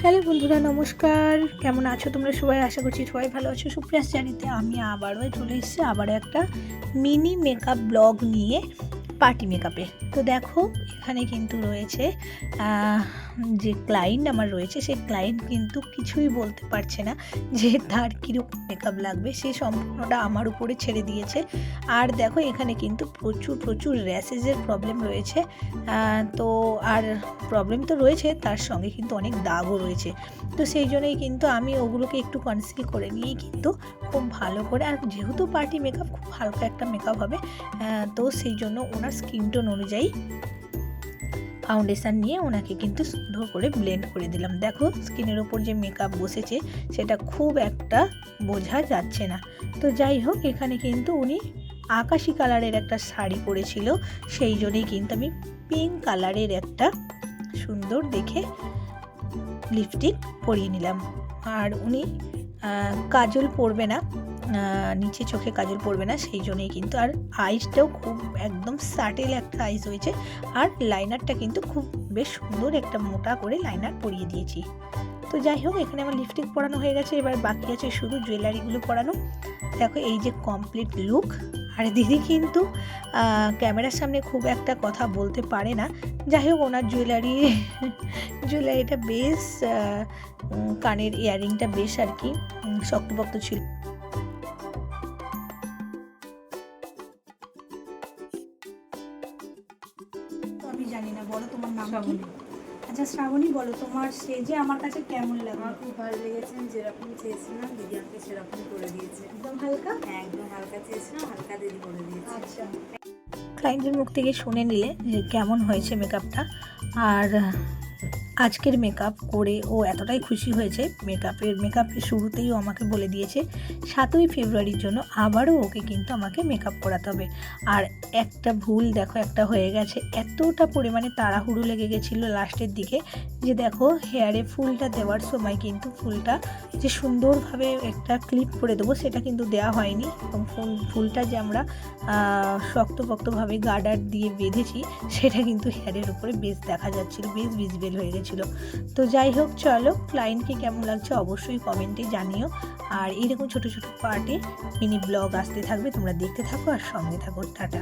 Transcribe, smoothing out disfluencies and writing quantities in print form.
Hello বন্ধুরা, নমস্কার। কেমন আছো তোমরা সবাই? আশা করছি সবাই ভালো আছো। সুপ্রিয়াস জানিতে আমি আবারও চলে এসেছি একটা মিনি মেকআপ ব্লগ নিয়ে, পার্টি মেকআপে। তো দেখো, এখানে কিন্তু রয়েছে যে ক্লায়েন্ট আমার রয়েছে, সেই ক্লায়েন্ট কিন্তু কিছুই বলতে পারছে না যে তার কীরকম মেকআপ লাগবে। সে সম্পূর্ণটা আমার উপরে ছেড়ে দিয়েছে। আর দেখো, এখানে কিন্তু প্রচুর র্যাশেজের প্রবলেম রয়েছে। তো আর প্রবলেম তো রয়েছে, তার সঙ্গে কিন্তু অনেক দাগও রয়েছে। তো সেই জন্যই কিন্তু আমি ওগুলোকে একটু কনসিল করে নিয়েই কিন্তু খুব ভালো করে, আর যেহেতু পার্টি মেকআপ খুব হালকা একটা মেকআপ হবে, তো সেই জন্য ওনার স্কিন টোন অনুযায়ী ফাউন্ডেশান নিয়ে ওনাকে কিন্তু সুন্দর করে ব্লেন্ড করে দিলাম। দেখো, স্কিনের ওপর যে মেকআপ বসেছে সেটা খুব একটা বোঝা যাচ্ছে না। তো যাই হোক, এখানে কিন্তু উনি আকাশি কালারের একটা শাড়ি পরেছিল, সেই জন্যই কিন্তু আমি পিঙ্ক কালারের একটা সুন্দর দেখে লিপস্টিক পরিয়ে নিলাম। আর উনি কাজল পরবে না, নিচে চোখে কাজল পরবে না, সেই জন্যই কিন্তু। আর আইসটাও খুব একদম সাটেল একটা আইস হয়েছে। আর লাইনারটা কিন্তু খুব বেশ সুন্দর একটা মোটা করে লাইনার পরিয়ে দিয়েছি। তো যাই হোক, এখানে আমার লিপস্টিক পরানো হয়ে গেছে, এবার বাকি আছে শুধু জুয়েলারিগুলো পরানো। দেখো, এই যে কমপ্লিট লুক। আর দিদি কিন্তু ক্যামেরার সামনে খুব একটা কথা বলতে পারে না। যাই হোক, ওনার জুয়েলারিটা বেশ, কানের ইয়াররিংটা বেশ আর কি শক্তপোক্ত ছিল। আমি জানি না, বলো তোমার নাম কি? আচ্ছা শ্রাবণী, বলো তোমার সেজে আমার কাছে কেমন লাগে? আমার খুব ভালো লেগেছে। যেরকম চেয়েছিলাম দিদি আমাকে সেরকম করে দিয়েছে। একদম হালকা? হ্যাঁ, একদম হালকা চেয়েছিলাম, হালকা দিদি করে দিয়েছে। আচ্ছা, ক্লায়েন্টের মুখ থেকে শুনে নিলে যে কেমন হয়েছে মেকআপটা। আর আজকের মেকআপ করে ও এতটাই খুশি হয়েছে, মেকআপের শুরুতেই ও আমাকে বলে দিয়েছে 7ই ফেব্রুয়ারির জন্য আবারও ওকে কিন্তু আমাকে মেকআপ করাতে হবে। আর একটা ভুল দেখো, একটা হয়ে গেছে, এতটা পরিমাণে তাড়াহুড়ো লেগে গেছিলো লাস্টের দিকে যে দেখো, হেয়ারে ফুলটা দেওয়ার সময় কিন্তু ফুলটা যে সুন্দরভাবে একটা ক্লিপ করে দেবো সেটা কিন্তু দেওয়া হয়নি, এবং ফুলটা যে আমরা শক্তপোক্তভাবে গার্ডার দিয়ে বেঁধেছি সেটা কিন্তু হেয়ারের উপরে বেশ দেখা যাচ্ছিলো, বেশ ভিজিবল হয়ে গেছিলো। তো যাই হোক, চলো, ক্লায়েন্টকে কেমন লাগছে অবশ্যই কমেন্টে জানিও। আর এইরকম ছোট ছোট পার্টে মিনি ব্লগ আসতে থাকবে, তোমরা দেখতে থাকো আর সঙ্গে থাকো। টাটা।